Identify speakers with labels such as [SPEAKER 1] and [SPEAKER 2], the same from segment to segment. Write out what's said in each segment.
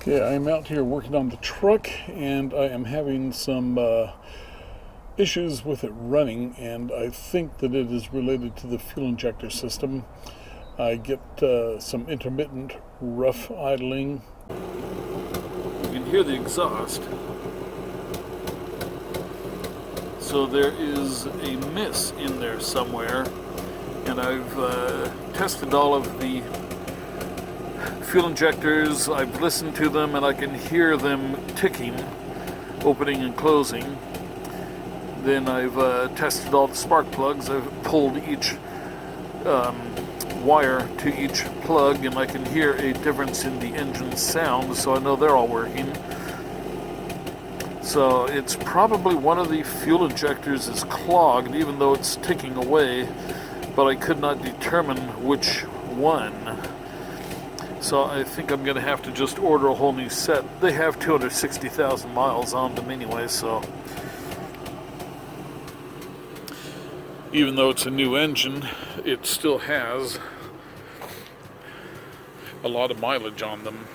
[SPEAKER 1] Okay, I am out here working on the truck and I am having some issues with it running, and I think that it is related to the fuel injector system. I get some intermittent rough idling.
[SPEAKER 2] You can hear the exhaust. So there is a miss in there somewhere, and I've tested all of the fuel injectors. I've listened to them and I can hear them ticking, opening and closing. Then I've tested all the spark plugs. I've pulled each wire to each plug and I can hear a difference in the engine sound, so I know they're all working. So it's probably one of the fuel injectors is clogged, even though it's ticking away, but I could not determine which one. So I think I'm going to have to just order a whole new set. They have 260,000 miles on them anyway, so even though it's a new engine, it still has a lot of mileage on them.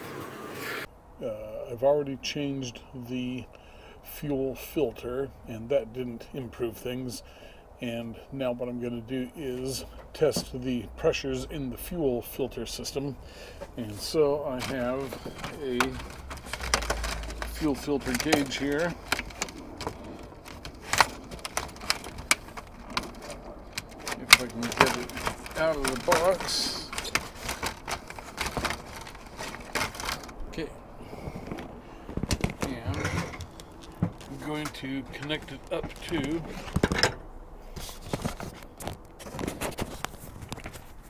[SPEAKER 1] I've already changed the fuel filter and that didn't improve things. And now what I'm going to do is test the pressures in the fuel filter system. And so I have a fuel filter gauge here. If I can get it out of the box. Okay. And I'm going to connect it up to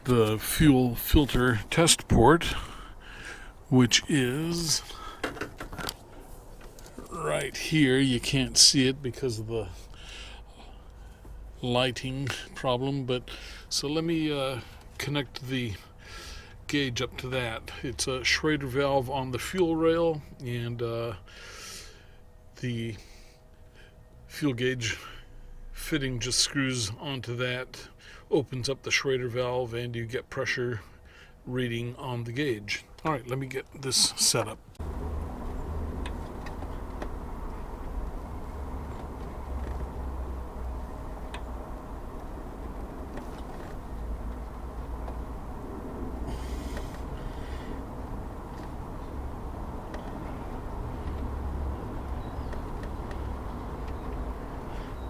[SPEAKER 1] the fuel filter test port, which is right here. You can't see it because of the lighting problem, but so let me connect the gauge up to that. It's a Schrader valve on the fuel rail, and the fuel gauge fitting just screws onto that, opens up the Schrader valve, and you get pressure reading on the gauge. All right, let me get this set up.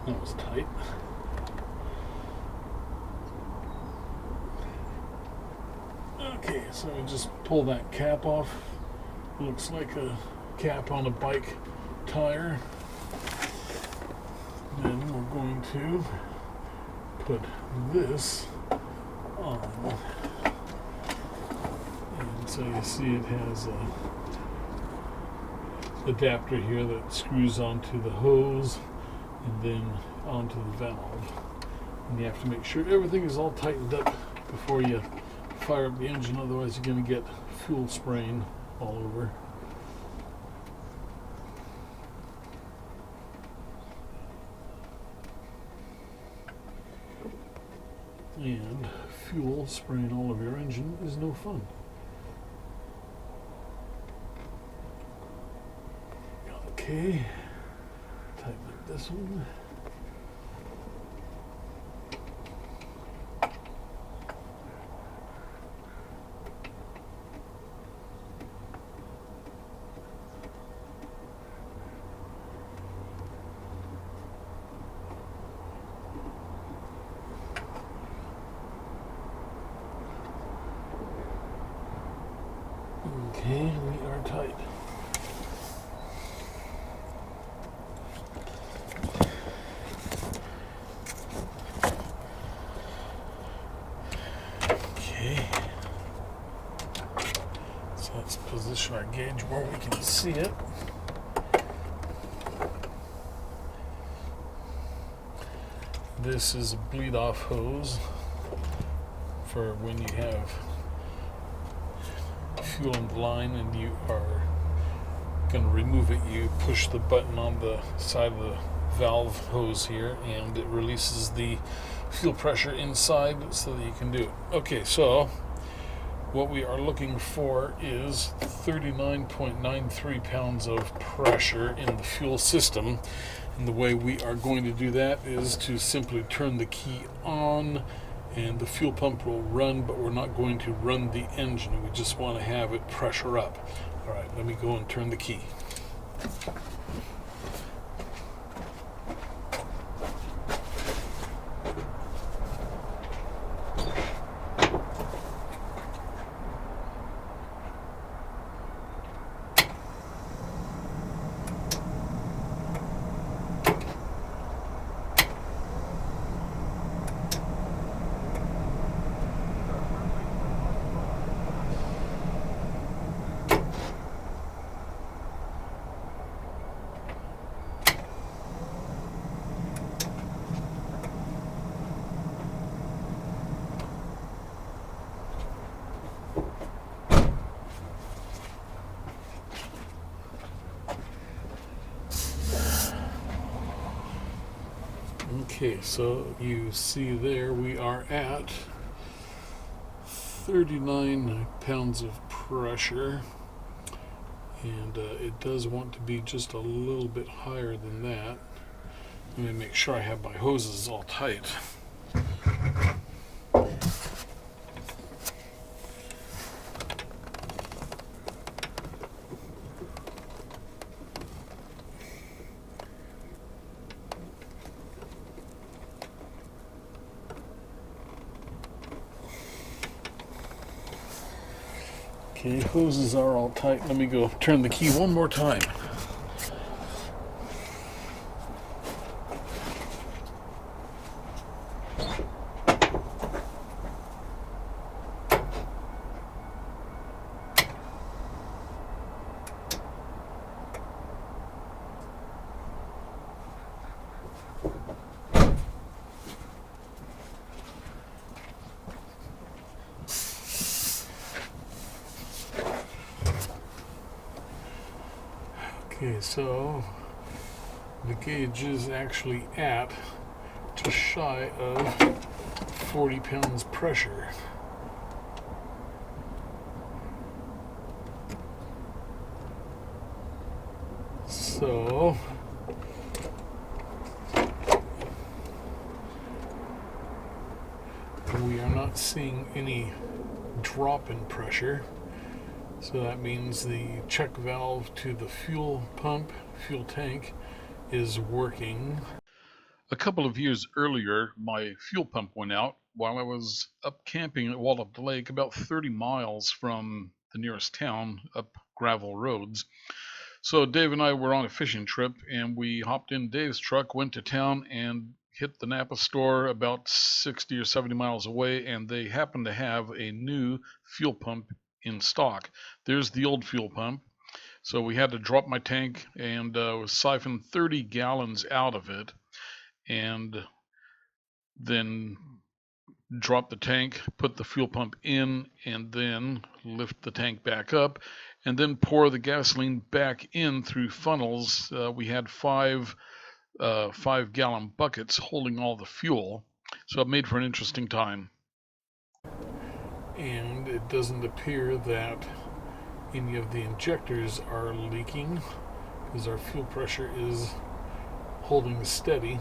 [SPEAKER 1] That was tight. Okay, so I just pull that cap off. Looks like a cap on a bike tire. Then we're going to put this on. And so you see it has a adapter here that screws onto the hose and then onto the valve. And you have to make sure everything is all tightened up before you fire up the engine, otherwise you're going to get fuel spraying all over. And fuel spraying all over your engine is no fun. Okay, tighten up this one. Okay, we are tight. Okay. So let's position our gauge where we can see it. This is a bleed off hose for when you have fuel in the line and you are going to remove it. You push the button on the side of the valve hose here and it releases the fuel pressure inside so that you can do it. Okay, so what we are looking for is 39.93 pounds of pressure in the fuel system. And the way we are going to do that is to simply turn the key on and the fuel pump will run, but we're not going to run the engine. We just want to have it pressure up. All right, let me go and turn the key. Okay, so you see there we are at 39 pounds of pressure, and it does want to be just a little bit higher than that. Let me make sure I have my hoses all tight. Okay, hoses are all tight. Let me go turn the key one more time. Okay, so the gauge is actually at just shy of 40 pounds pressure. So we are not seeing any drop in pressure. So that means the check valve to the fuel pump, fuel tank, is working. A couple of years earlier, my fuel pump went out while I was up camping at Wallop Lake, about 30 miles from the nearest town, up gravel roads. So Dave and I were on a fishing trip, and we hopped in Dave's truck, went to town, and hit the Napa store about 60 or 70 miles away, and they happened to have a new fuel pump in stock. There's the old fuel pump. So we had to drop my tank and siphon 30 gallons out of it, and then drop the tank, put the fuel pump in, and then lift the tank back up, and then pour the gasoline back in through funnels. We had five 5-gallon buckets holding all the fuel, so it made for an interesting time. And it doesn't appear that any of the injectors are leaking, because our fuel pressure is holding steady.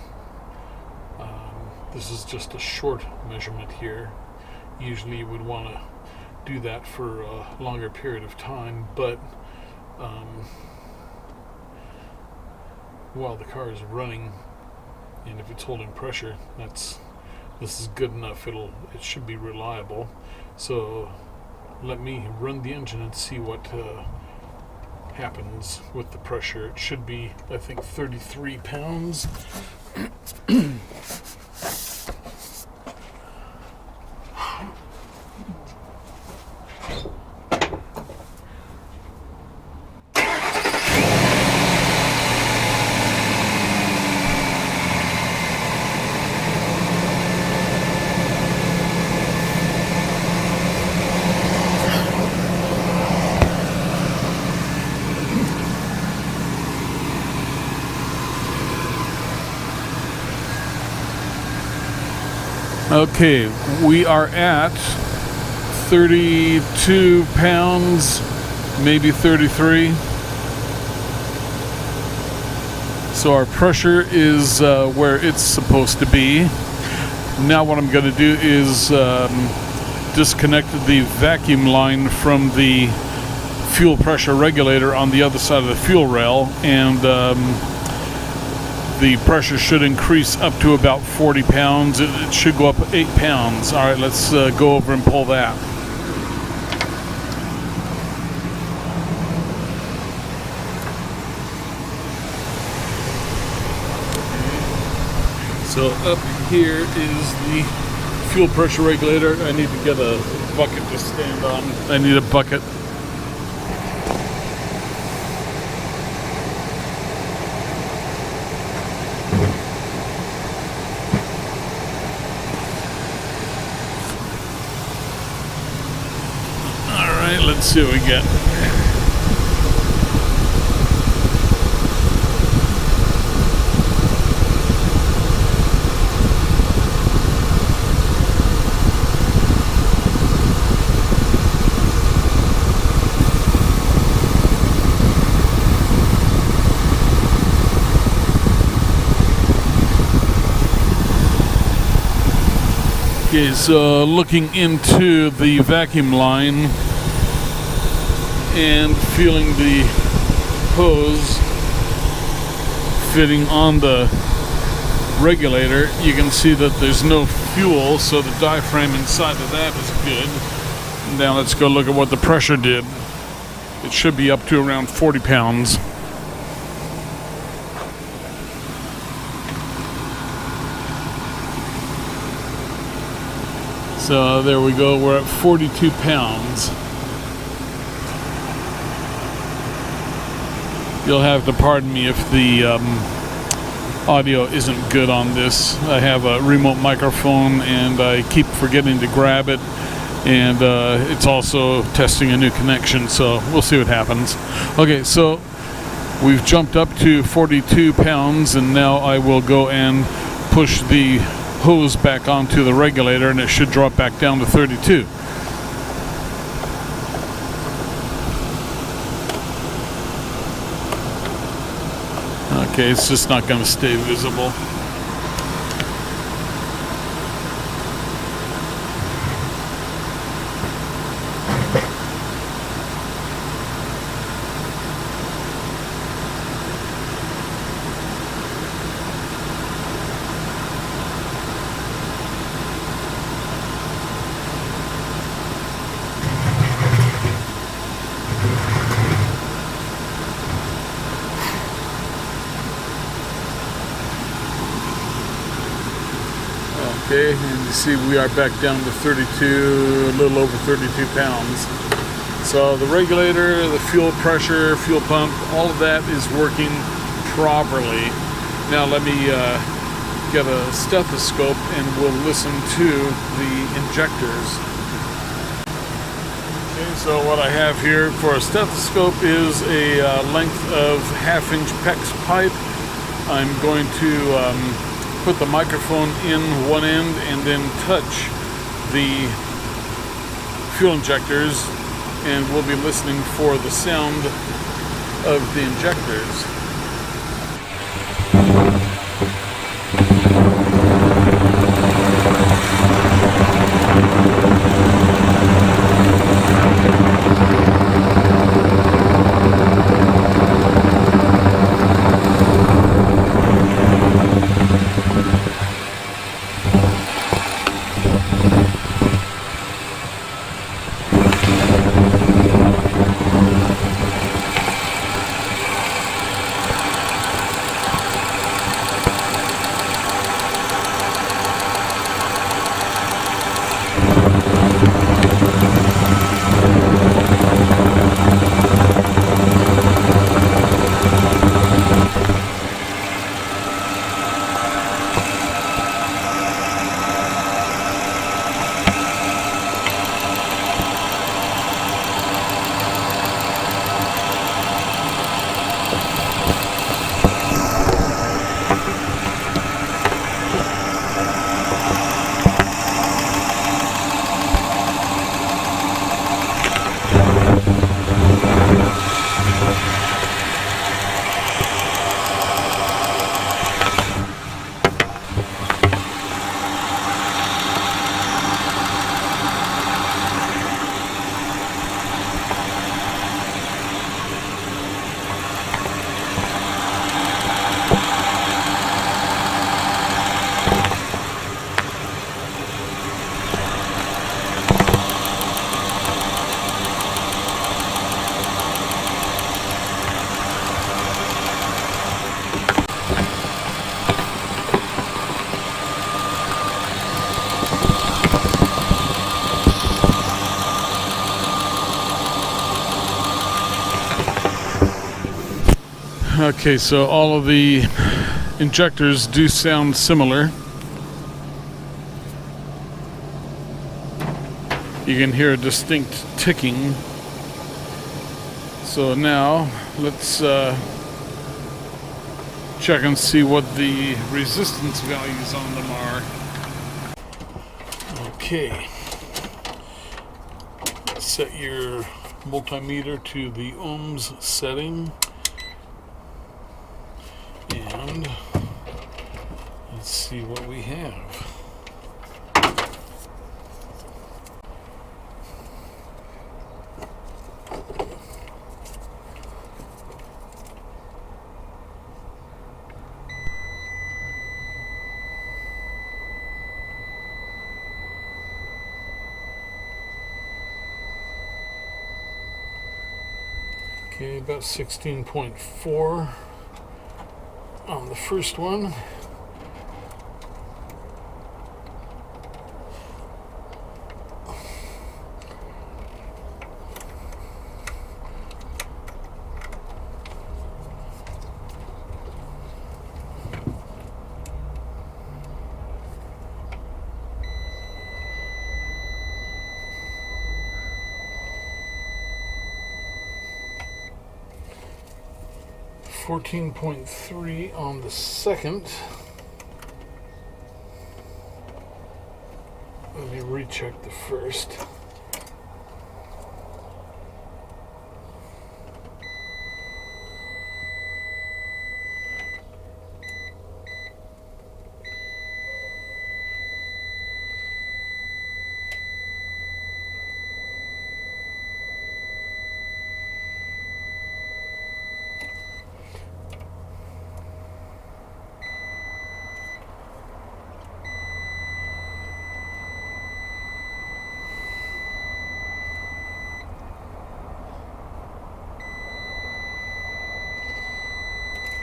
[SPEAKER 1] This is just a short measurement here. Usually you would want to do that for a longer period of time, but while the car is running, and if it's holding pressure, this is good enough. It should be reliable. So let me run the engine and see what happens with the pressure. It should be, I think, 33 pounds. Okay, we are at 32 pounds, maybe 33. So our pressure is where it's supposed to be. Now what I'm going to do is disconnect the vacuum line from the fuel pressure regulator on the other side of the fuel rail, and the pressure should increase up to about 40 pounds. It should go up 8 pounds. All right, let's go over and pull that. So up here is the fuel pressure regulator. I need to get a bucket to stand on. I need a bucket. All right, let's see what we get. Okay, so looking into the vacuum line and feeling the hose fitting on the regulator, you can see that there's no fuel, so the diaphragm inside of that is good. Now let's go look at what the pressure did. It should be up to around 40 pounds. So there we go, we're at 42 pounds. You'll have to pardon me if the audio isn't good on this. I have a remote microphone and I keep forgetting to grab it, and it's also testing a new connection, so we'll see what happens. Okay, so we've jumped up to 42 pounds, and now I will go and push the hose back onto the regulator, and it should drop back down to 32. Okay, it's just not going to stay visible. Okay, and you see we are back down to 32, a little over 32 pounds. So the regulator, the fuel pressure, fuel pump, all of that is working properly. Now let me get a stethoscope and we'll listen to the injectors. Okay, so what I have here for a stethoscope is a length of 1/2-inch PEX pipe. I'm going to put the microphone in one end and then touch the fuel injectors, and we'll be listening for the sound of the injectors. Okay, so all of the injectors do sound similar. You can hear a distinct ticking. So now let's check and see what the resistance values on them are. Okay. Set your multimeter to the ohms setting. And let's see what we have. Okay, about 16.4 on the first one. $14.3 on the second. Let me recheck the first.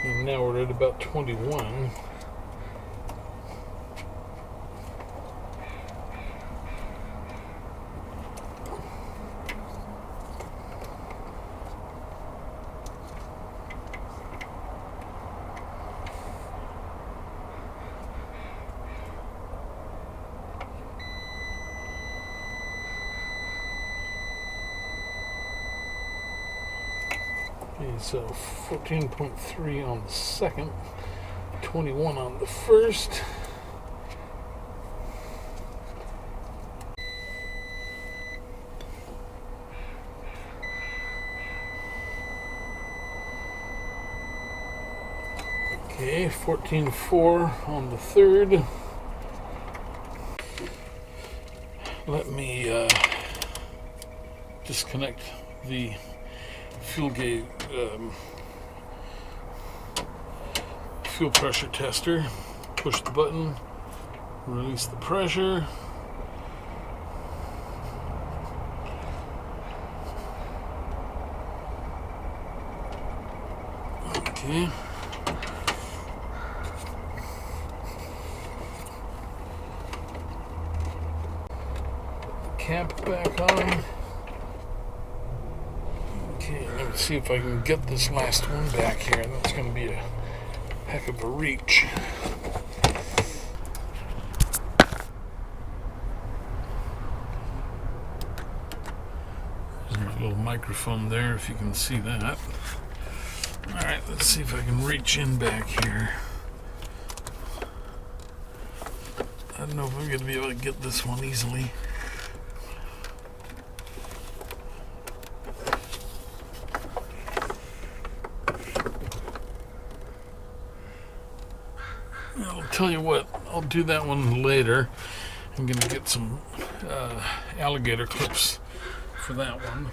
[SPEAKER 1] And now we're at about 21. Okay, so 14.3 on the second, 21 on the first. Okay, 14.4 on the third. Let me disconnect the fuel gauge, fuel pressure tester. Push the button, release the pressure. Okay. Cap back on. Okay, let me see if I can get this last one back here. That's going to be a heck of a reach. There's a little microphone there, if you can see that. Alright, let's see if I can reach in back here. I don't know if I'm going to be able to get this one easily. I'll tell you what, I'll do that one later. I'm going to get some alligator clips for that one.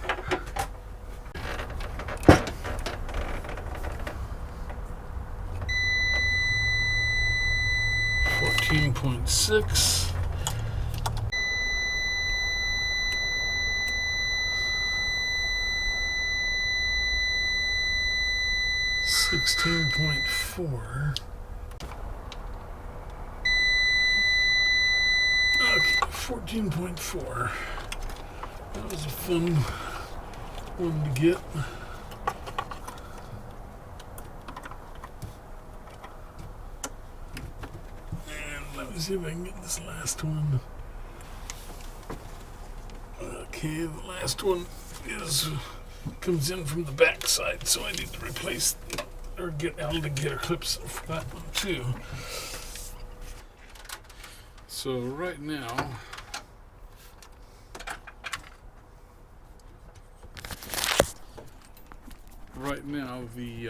[SPEAKER 1] .6. $16.4. Okay, 14.4. That was a fun one to get. see if I can get this last one. Okay, the last one comes in from the back side, so I need to replace or get alligator clips for that one too. So right now, the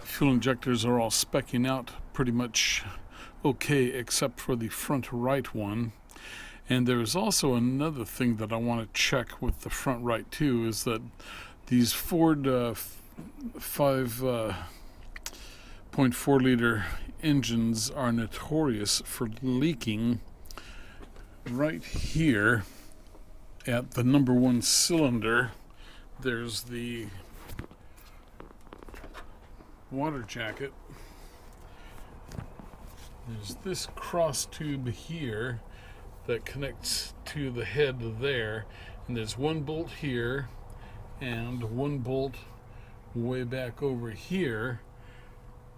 [SPEAKER 1] fuel injectors are all specking out pretty much okay, except for the front right one. And there's also another thing that I want to check with the front right too, is that these Ford 5.4 liter engines are notorious for leaking right here at the number one cylinder. There's the water jacket. There's this cross tube here that connects to the head there, and there's one bolt here and one bolt way back over here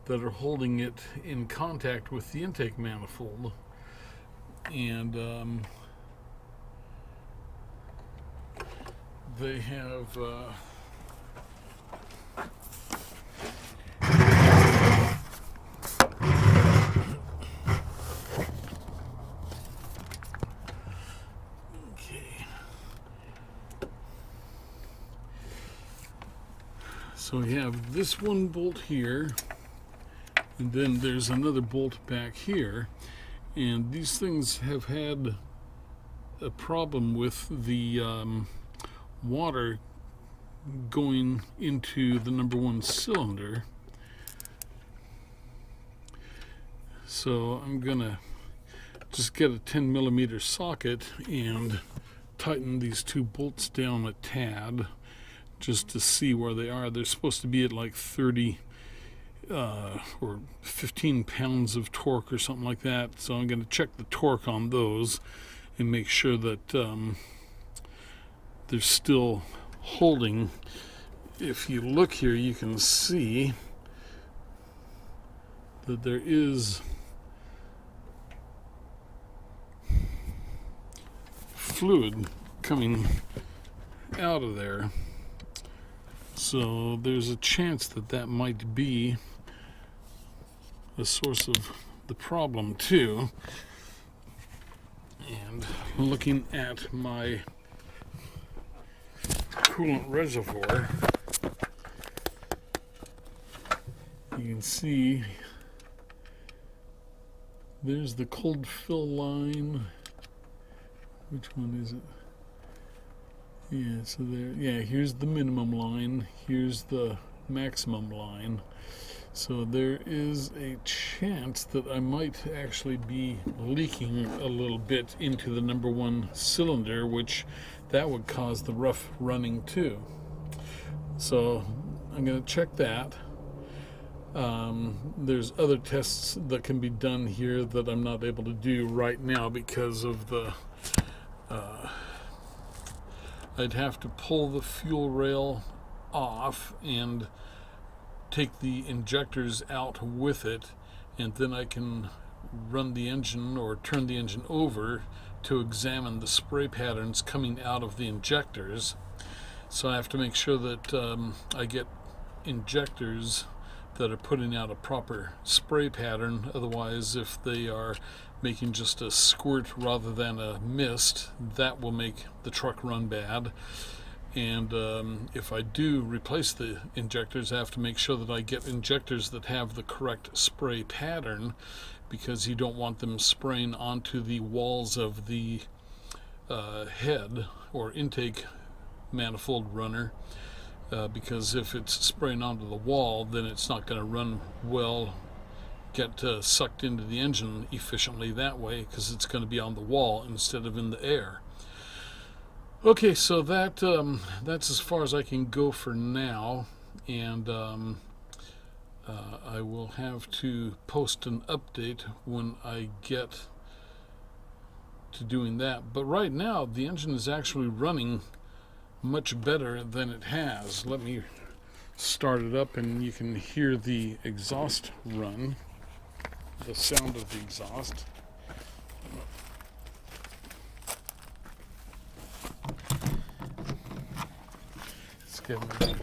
[SPEAKER 1] that are holding it in contact with the intake manifold. And they have so we have this one bolt here, and then there's another bolt back here, and these things have had a problem with the water going into the number one cylinder. So I'm gonna just get a 10 millimeter socket and tighten these two bolts down a tad just to see where they are. They're supposed to be at like 30 or 15 pounds of torque or something like that. So I'm going to check the torque on those and make sure that they're still holding. If you look here, you can see that there is fluid coming out of there. So there's a chance that that might be a source of the problem too. And looking at my coolant reservoir, you can see there's the cold fill line. Which one is it? Yeah, so there, yeah, here's the minimum line, here's the maximum line. So there is a chance that I might actually be leaking a little bit into the number one cylinder, which that would cause the rough running too. So I'm going to check that. There's other tests that can be done here that I'm not able to do right now because of the I'd have to pull the fuel rail off and take the injectors out with it, and then I can run the engine or turn the engine over to examine the spray patterns coming out of the injectors. So I have to make sure that I get injectors that are putting out a proper spray pattern. Otherwise, if they are making just a squirt rather than a mist, that will make the truck run bad. And if I do replace the injectors, I have to make sure that I get injectors that have the correct spray pattern, because you don't want them spraying onto the walls of the head or intake manifold runner, because if it's spraying onto the wall, then it's not going to run well, get sucked into the engine efficiently that way, because it's going to be on the wall instead of in the air. Okay, so that's as far as I can go for now, and I will have to post an update when I get to doing that. But right now the engine is actually running much better than it has. Let me start it up and you can hear the exhaust run. the sound of the exhaust. It's giving me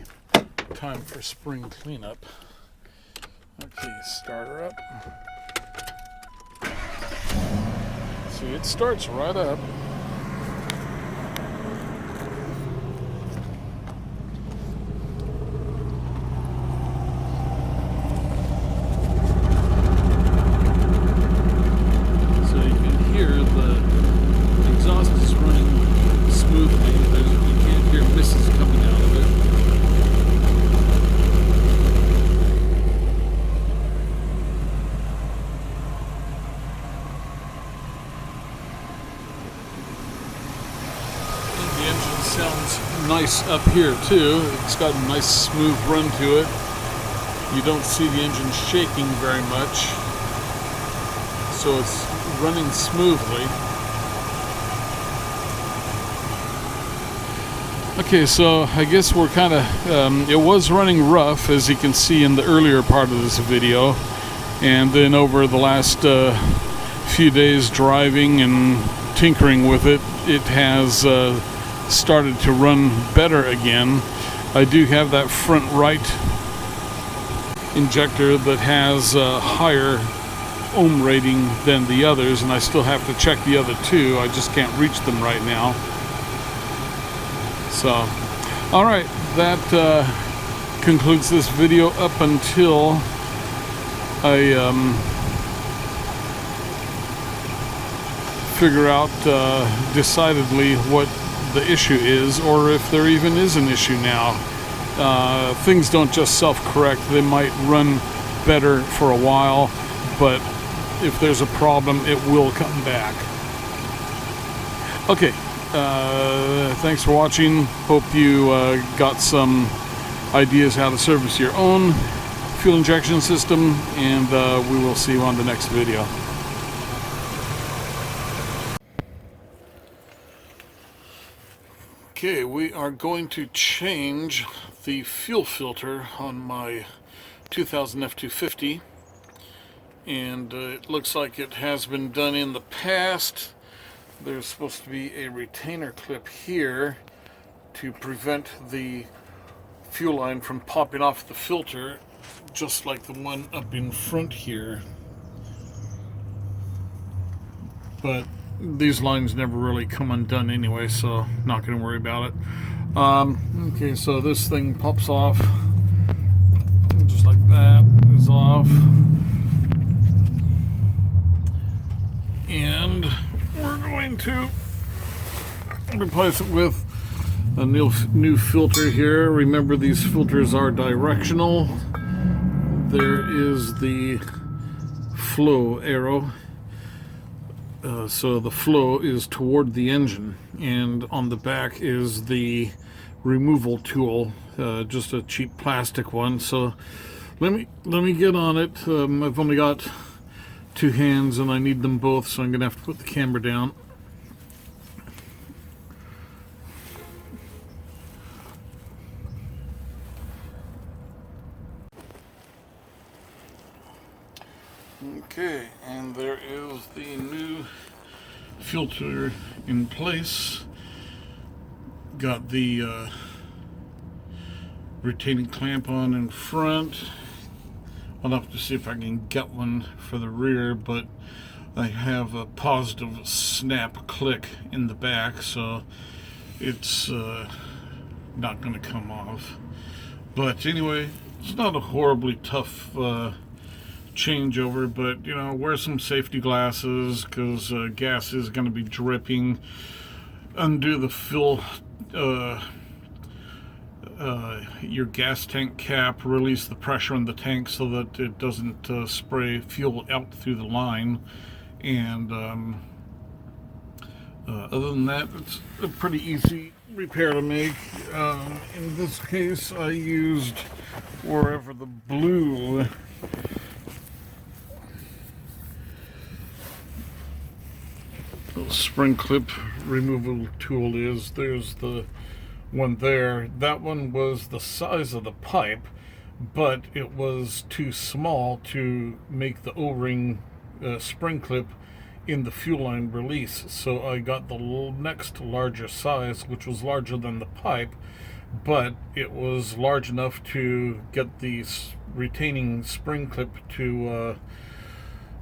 [SPEAKER 1] time for spring cleanup. Okay, start her up. See, it starts right up. So you can hear the exhaust is running smoothly. You can't hear misses coming out of it. The engine sounds nice up here too. It's got a nice smooth run to it. You don't see the engine shaking very much, so it's running smoothly. Okay, so I guess we're kind of, it was running rough, as you can see in the earlier part of this video, and then over the last few days driving and tinkering with it, it has started to run better again. I do have that front right injector that has a higher ohm rating than the others, and I still have to check the other two. I just can't reach them right now. So, alright, that concludes this video up until I figure out decidedly what the issue is, or if there even is an issue now. Things don't just self-correct. They might run better for a while, but if there's a problem, it will come back. Okay, thanks for watching. Hope you got some ideas how to service your own fuel injection system, and we will see you on the next video. Okay, we are going to change the fuel filter on my 2000 F250, and it looks like it has been done in the past. There's supposed to be a retainer clip here to prevent the fuel line from popping off the filter, just like the one up in front here. But these lines never really come undone anyway, so not going to worry about it. Okay, so this thing pops off just like that. Is off, and we're going to replace it with a new filter here. Remember, these filters are directional. There is the flow arrow. So the flow is toward the engine, and on the back is the removal tool, just a cheap plastic one. So let me get on it. I've only got two hands and I need them both, so I'm gonna have to put the camera down. Okay, and there is the new filter in place. Got the retaining clamp on in front. I'll have to see if I can get one for the rear, but I have a positive snap click in the back, so it's not going to come off. But anyway, it's not a horribly tough changeover, but you know, wear some safety glasses because gas is going to be dripping. Undo the fill your gas tank cap, release the pressure in the tank so that it doesn't spray fuel out through the line, and other than that, it's a pretty easy repair to make. In this case, I used wherever the blue spring clip removal tool is. There's the one there. That one was the size of the pipe, but it was too small to make the O-ring spring clip in the fuel line release. So I got the next larger size, which was larger than the pipe, but it was large enough to get the retaining spring clip to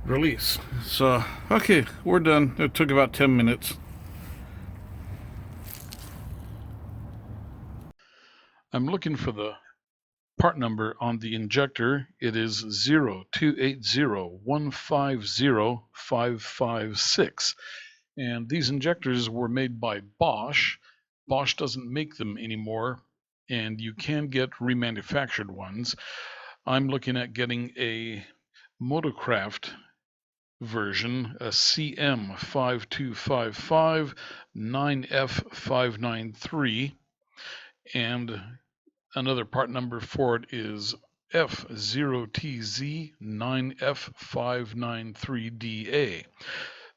[SPEAKER 1] release. So, okay, we're done. It took about 10 minutes. I'm looking for the part number on the injector. It is 0280150556. And these injectors were made by Bosch. Bosch doesn't make them anymore, and you can get remanufactured ones. I'm looking at getting a Motocraft version, a CM5255 9F593, and another part number for it is F0TZ9F593DA.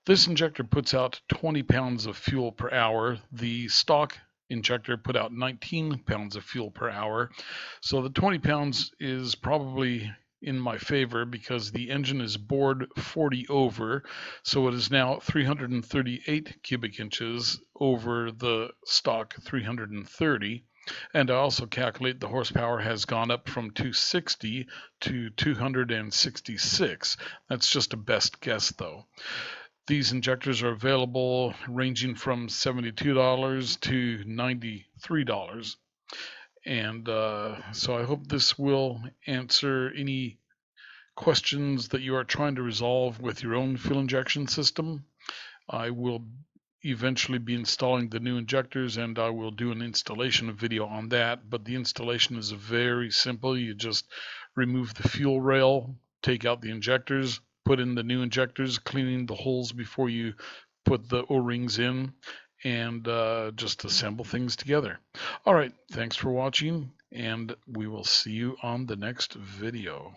[SPEAKER 1] This injector puts out 20 pounds of fuel per hour. The stock injector put out 19 pounds of fuel per hour. So the 20 pounds is probably in my favor because the engine is bored 40 over, so it is now 338 cubic inches over the stock 330. And I also calculate the horsepower has gone up from 260 to 266. That's just a best guess though. These injectors are available ranging from $72 to $93. And so I hope this will answer any questions that you are trying to resolve with your own fuel injection system. I will eventually be installing the new injectors, and I will do an installation video on that, but the installation is very simple. You just remove the fuel rail, take out the injectors, put in the new injectors, cleaning the holes before you put the O-rings in, and just assemble things together. All right, thanks for watching, and we will see you on the next video.